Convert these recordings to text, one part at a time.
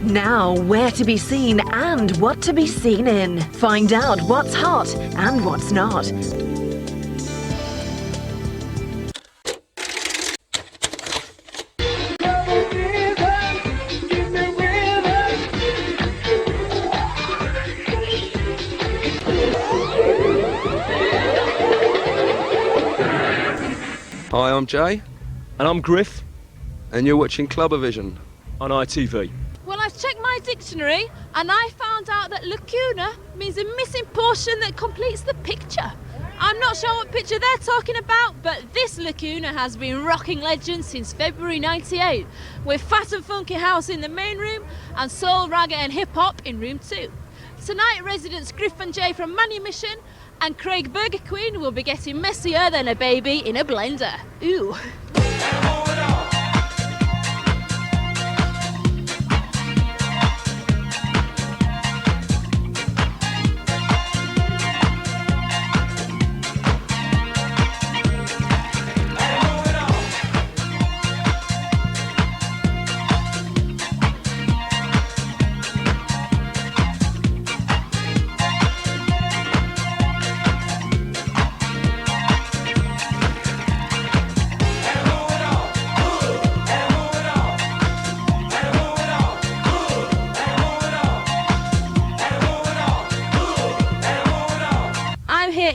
Now, where to be seen and what to be seen in. Find out what's hot and what's not. Hi, I'm Jay. And I'm Griff. And you're watching CLUBAVISION On ITV. Well, I've checked my dictionary and I found out that lacuna means a missing portion that completes the picture. I'm not sure what picture they're talking about, but this lacuna has been rocking legends since February '98, with fat and funky house in the main room and soul, ragga and hip-hop in room 2. Tonight, residents Griff and Jay from Manumission and craigburgerqueen will be getting messier than a baby in a blender. Ooh.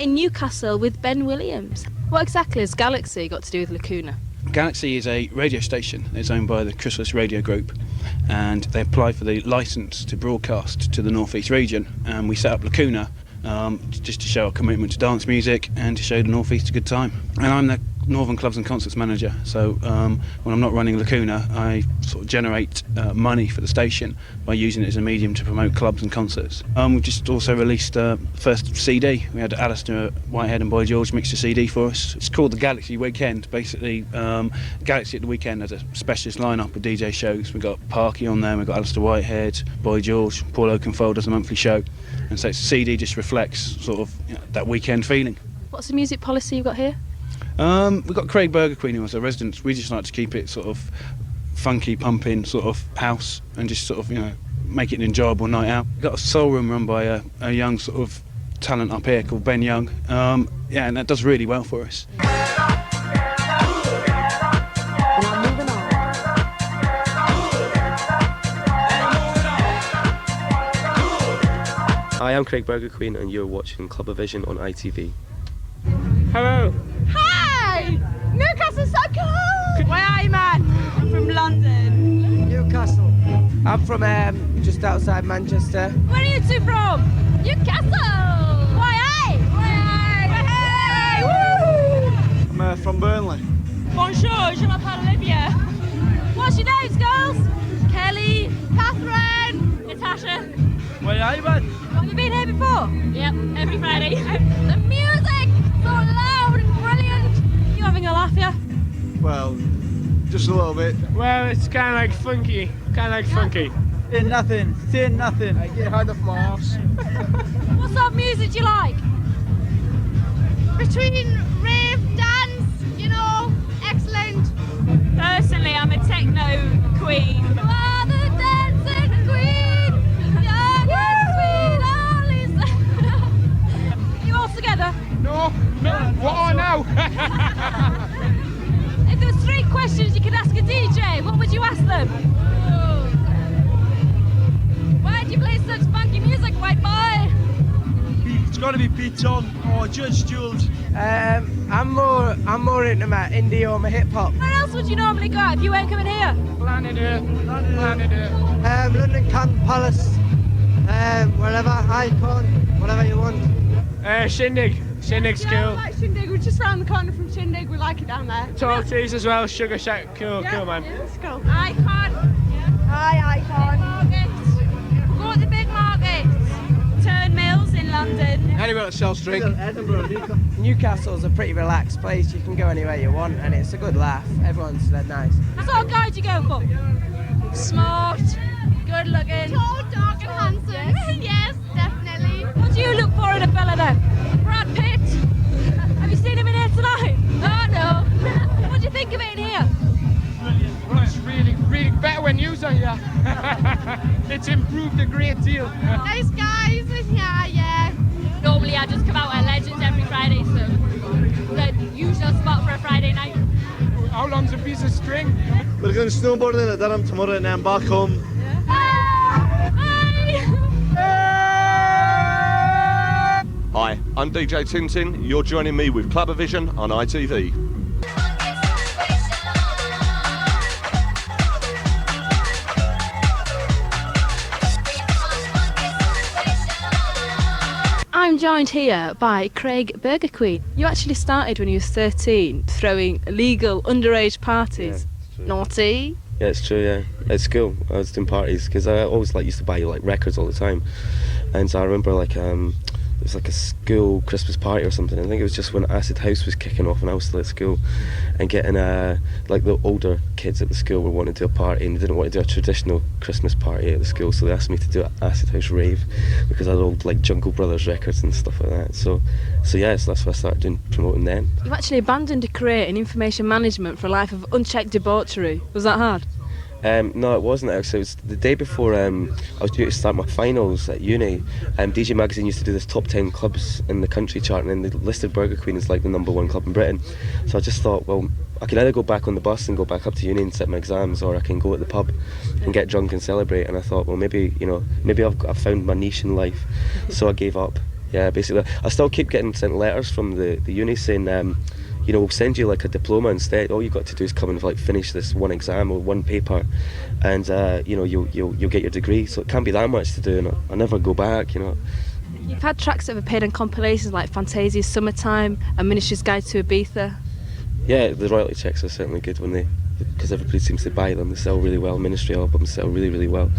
In Newcastle with Ben Williams. What exactly has Galaxy got to do with Lacuna? Galaxy is a radio station. It's owned by the Chrysalis Radio Group, and they apply for the licence to broadcast to the North East region, and we set up Lacuna just to show our commitment to dance music and to show the North East a good time. And I'm the Northern Clubs and Concerts Manager, so when I'm not running Lacuna, I sort of generate money for the station by using it as a medium to promote clubs and concerts. We've just also released the first CD. We had Alistair Whitehead and Boy George mix a CD for us. It's called the Galaxy Weekend. Basically, Galaxy at the weekend has a specialist lineup of DJ shows. We've got Parky on there, we've got Alistair Whitehead, Boy George, Paul Oakenfold does a monthly show. And so the CD just reflects sort of that weekend feeling. What's the music policy you've got here? We've got Craigburgerqueen who was our resident. We just like to keep it sort of funky, pumping sort of house and just sort of, make it an enjoyable night out. We've got a soul room run by a young sort of talent up here called Ben Young. And that does really well for us. Hi, I'm Craigburgerqueen and you're watching CLUBAVISION on ITV. Hello. Hi! Newcastle's so cool! Where are you, man? I'm from London. Newcastle. I'm from just outside Manchester. Where are you two from? Newcastle! Why, I'm from Burnley. Bonjour, je m'appelle Olivia. What's your names, girls? Kelly, Catherine, Natasha. Where are you, man? Have you been here before? Yep, every Friday. The music, so loud and brilliant. You having a laugh, yeah? Well, just a little bit. Well, it's kind of like funky. Saying nothing. I get hard off my arse. What sort of music do you like? Between rave, dance, excellent. Personally, I'm a techno queen. You are the dancing queen. Young and sweet, only. You all together? No. What are now? If there was 3 questions you could ask a DJ, what would you ask them? Why do you play such funky music, white boy? It's got to be Pete Toon or Judge Jules. I'm more into my indie or my hip hop. Where else would you normally go if you weren't coming here? Planet Earth. London Canton Palace. Wherever, Icon, whatever you want. Shindig. Shindig's cool. I like Shindig. We're just round the corner from Shindig. We like it down there. Tortoise as well. Sugar Shack. Cool, man. Yeah, let's go. Icon. Hi, Icon. Market. We'll go to the big market. Turn Mills in London. Anywhere that sells drink. Newcastle's a pretty relaxed place. You can go anywhere you want, and it's a good laugh. Everyone's nice. What sort of guy do you go for? Smart, good looking. Tall, dark, and handsome. Yes, definitely. What do you look for in a fella then? Brad Pitt. Have you seen him in here tonight? Oh no. What do you think of it in here? Brilliant. Well, it's really, really better when when you are here. It's improved a great deal. Nice guys in here, yeah. Normally I just come out at Legends every Friday, so the usual spot for a Friday night. How long's a piece of string? We're going snowboarding at Durham tomorrow and then back home. Hi, I'm DJ Tintin. You're joining me with CLUBAVISION on ITV. I'm joined here by craigburgerqueen. You actually started when you was 13, throwing illegal underage parties. Yeah, Naughty. Yeah, it's true, yeah. At school, I was doing parties, because I always used to buy records all the time. And so I remember it was like a school Christmas party or something. I think it was just when Acid House was kicking off and I was still at school, and getting the older kids at the school were wanting to do a party and they didn't want to do a traditional Christmas party at the school, so they asked me to do an Acid House rave because I had old Jungle Brothers records and stuff like that. So that's what I started promoting them. You actually abandoned a career in information management for a life of unchecked debauchery. Was that hard? No, it wasn't actually. It was the day before I was due to start my finals at uni. DJ Magazine used to do this top 10 clubs in the country chart, and then they listed Burger Queen as the #1 club in Britain. So I just thought, well, I can either go back on the bus and go back up to uni and sit my exams, or I can go at the pub and get drunk and celebrate. And I thought, well, maybe I've found my niche in life. So I gave up. Yeah, basically, I still keep getting sent letters from the uni saying, we'll send you a diploma instead. All you've got to do is come and finish this one exam or one paper, and you'll get your degree. So it can't be that much to do, and I never go back. You've had tracks that have appeared on compilations like Fantasia's Summertime and Minister's Guide to Ibiza. Yeah, the royalty checks are certainly good because everybody seems to buy them. They sell really well. Ministry albums sell really, really well.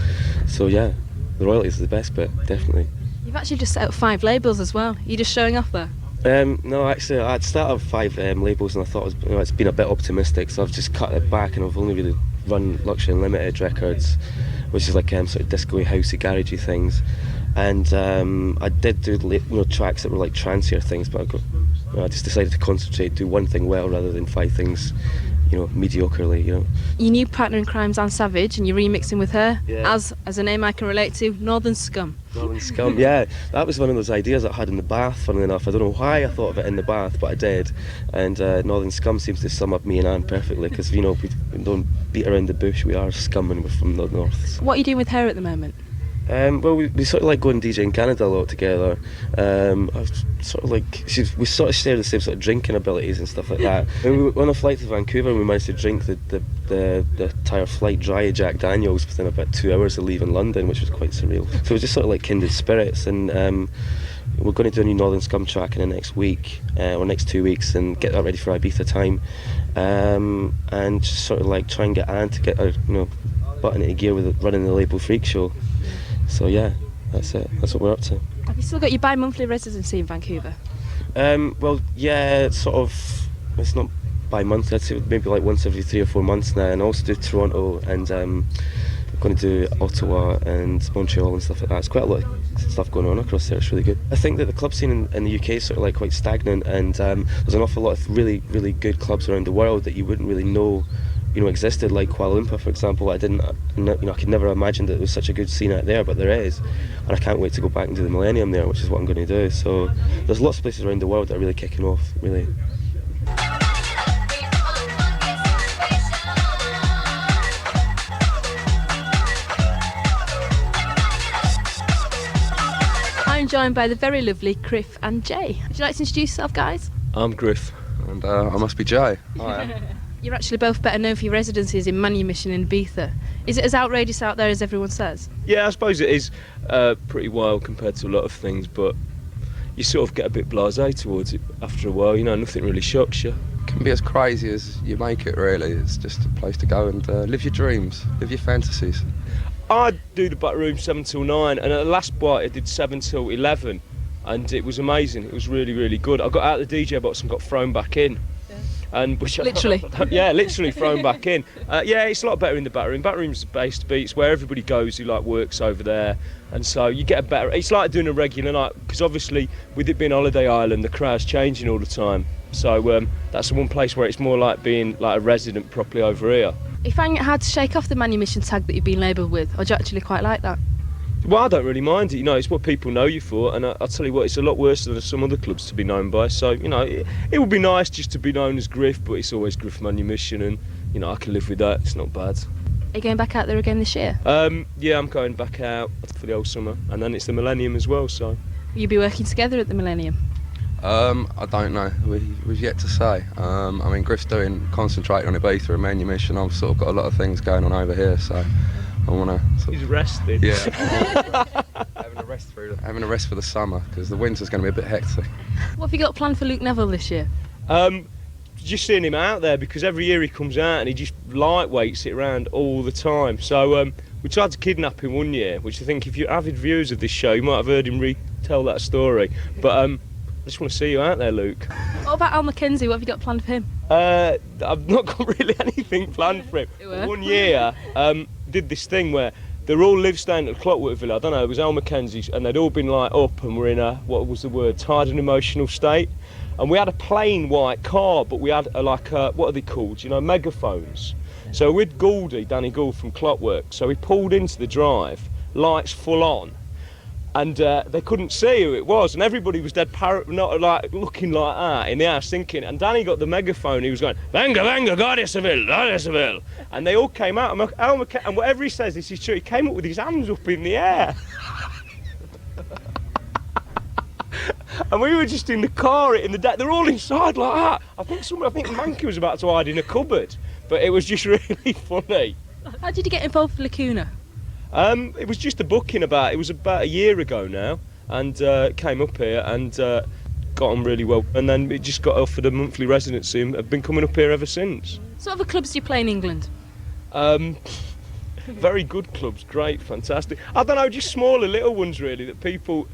So yeah, the royalties are the best bit, definitely. You've actually just set up 5 labels as well. Are you just showing off there? No, actually, I'd started 5 labels, and I thought it's been a bit optimistic, so I've just cut it back, and I've only really run Luxury Unlimited records, which is sort of disco-y, housey, garagey things. And I did do tracks that were trancier things, but I just decided to concentrate, do one thing well rather than 5 things, mediocrely. Your new partner in crime's Anne Savage, and you're remixing with her, yeah. as a name I can relate to, Northern Scum. Northern Scum, yeah. That was one of those ideas that I had in the bath, funnily enough. I don't know why I thought of it in the bath, but I did. And Northern Scum seems to sum up me and Anne perfectly, because, we don't beat around the bush, we are scum and we're from the north. So. What are you doing with her at the moment? Well, we sort of going DJ in Canada a lot together. I sort of we sort of share the same sort of drinking abilities and stuff like that. We were on a flight to Vancouver, and we managed to drink the entire flight dry of Jack Daniels within about 2 hours of leaving London, which was quite surreal. So it was just sort of kindred spirits, and we're going to do a new Northern Scum track in the next week or next 2 weeks, and get that ready for Ibiza time, and just sort of try and get Anne to get her butt into gear with running the label Freak Show. So yeah, that's it. That's what we're up to. Have you still got your bi-monthly residency in Vancouver? Well, yeah, it's not bi-monthly. I'd say maybe once every 3 or 4 months now. And I also do Toronto, and I'm going to do Ottawa and Montreal and stuff like that. It's quite a lot of stuff going on across there. It's really good. I think that the club scene in the UK is sort of quite stagnant, and there's an awful lot of really, really good clubs around the world that you wouldn't really know existed, like Kuala Lumpur, for example. I could never imagine that there was such a good scene out there, but there is, and I can't wait to go back and do the Millennium there, which is what I'm going to do. So there's lots of places around the world that are really kicking off, really. I'm joined by the very lovely Griff and Jay. Would you like to introduce yourself, guys? I'm Griff. And I must be Jay. I am. You're actually both better known for your residencies in Manumission in Ibiza. Is it as outrageous out there as everyone says? Yeah, I suppose it is pretty wild compared to a lot of things, but you sort of get a bit blasé towards it after a while. Nothing really shocks you. It can be as crazy as you make it, really. It's just a place to go and live your dreams, live your fantasies. I do the back room 7 till 9, and at the last bite I did 7 till 11, and it was amazing. It was really, really good. I got out of the DJ box and got thrown back in. And literally? Yeah, literally thrown back in. Yeah, it's a lot better in the back room. Back room's the base to be. It's where everybody goes who works over there, and so you get a better. It's like doing a regular night, because obviously with it being Holiday Island, the crowd's changing all the time. So that's the one place where it's more like being like a resident properly over here. You find it hard to shake off the Manumission tag that you've been labelled with, or do you actually quite like that? Well, I don't really mind it, it's what people know you for, and I'll tell you what, it's a lot worse than some other clubs to be known by, so, it would be nice just to be known as Griff, but it's always Griff Manumission, and, I can live with that, it's not bad. Are you going back out there again this year? Yeah, I'm going back out for the whole summer, and then it's the Millennium as well, so. Will you be working together at the Millennium? I don't know. We've yet to say. Griff's concentrating on Ibiza and Manumission. I've sort of got a lot of things going on over here, so I want to. He's rested. Yeah. having a rest for the summer because the winter's going to be a bit hectic. What have you got planned for Luke Neville this year? Just seeing him out there because every year he comes out and he just lightweights it around all the time. So we tried to kidnap him one year, which I think if you're avid viewers of this show, you might have heard him retell that story. But I just want to see you out there, Luke. What about Al Mackenzie? What have you got planned for him? I've not got really anything planned for him. One year, did this thing where they all live staying at the Clockwork Villa. I don't know, it was Al Mackenzie's, and they'd all been up and were in a, what was the word, tired and emotional state. And we had a plain white car, but we had what are they called? Megaphones. So with Danny Gould from Clockwork, so he pulled into the drive, lights full on, and they couldn't see who it was, and everybody was dead looking like that in the house thinking, and Danny got the megaphone, he was going, "Venga, venga, Guardia Civil, Guardia Civil," and they all came out, and whatever he says, this is true, he came up with his hands up in the air. And we were just in the car, in the deck, they're all inside like that. I think Mankey was about to hide in a cupboard, but it was just really funny. How did you get involved with LACUNA? It was just a booking it was about a year ago now, and came up here and got on really well, and then it just got offered a monthly residency and I've been coming up here ever since. So what other clubs do you play in England? Very good clubs, great, fantastic. I don't know, just smaller little ones really that people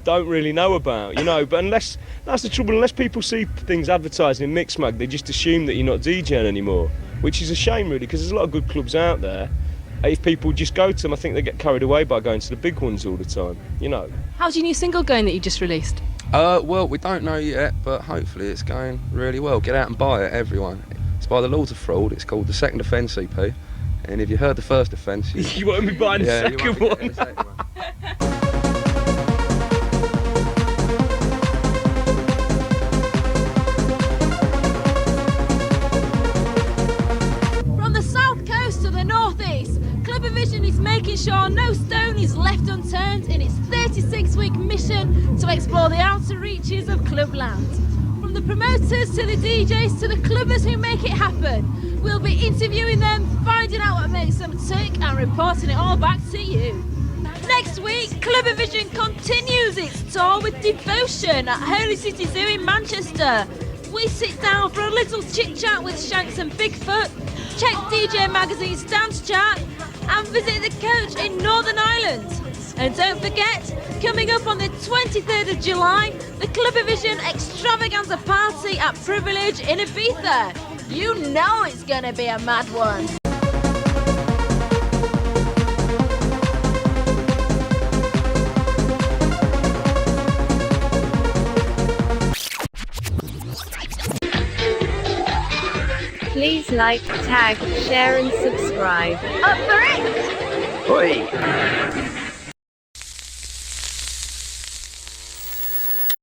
don't really know about, but that's the trouble, unless people see things advertised in Mixmag, they just assume that you're not DJing anymore, which is a shame really, because there's a lot of good clubs out there. If people just go to them, I think they get carried away by going to the big ones all the time, How's your new single going that you just released? Well, we don't know yet, but hopefully it's going really well. Get out and buy it, everyone. It's by the Lords of Fraud, it's called the Second Offence EP, and if you heard the first offence... You won't be buying the second one. CLUBAVISION is making sure no stone is left unturned in its 36-week mission to explore the outer reaches of clubland. From the promoters to the DJs to the clubbers who make it happen, we'll be interviewing them, finding out what makes them tick and reporting it all back to you. Next week, CLUBAVISION continues its tour with Devotion at Holy City Zoo in Manchester. We sit down for a little chit-chat with Shanks and Bigfoot, check DJ Magazine's dance chart, and visit the coach in Northern Ireland. And don't forget, coming up on the 23rd of July, the CLUBAVISION extravaganza party at Privilege in Ibiza. You know it's gonna be a mad one. Please like, tag, share and subscribe. Up for it! Oi!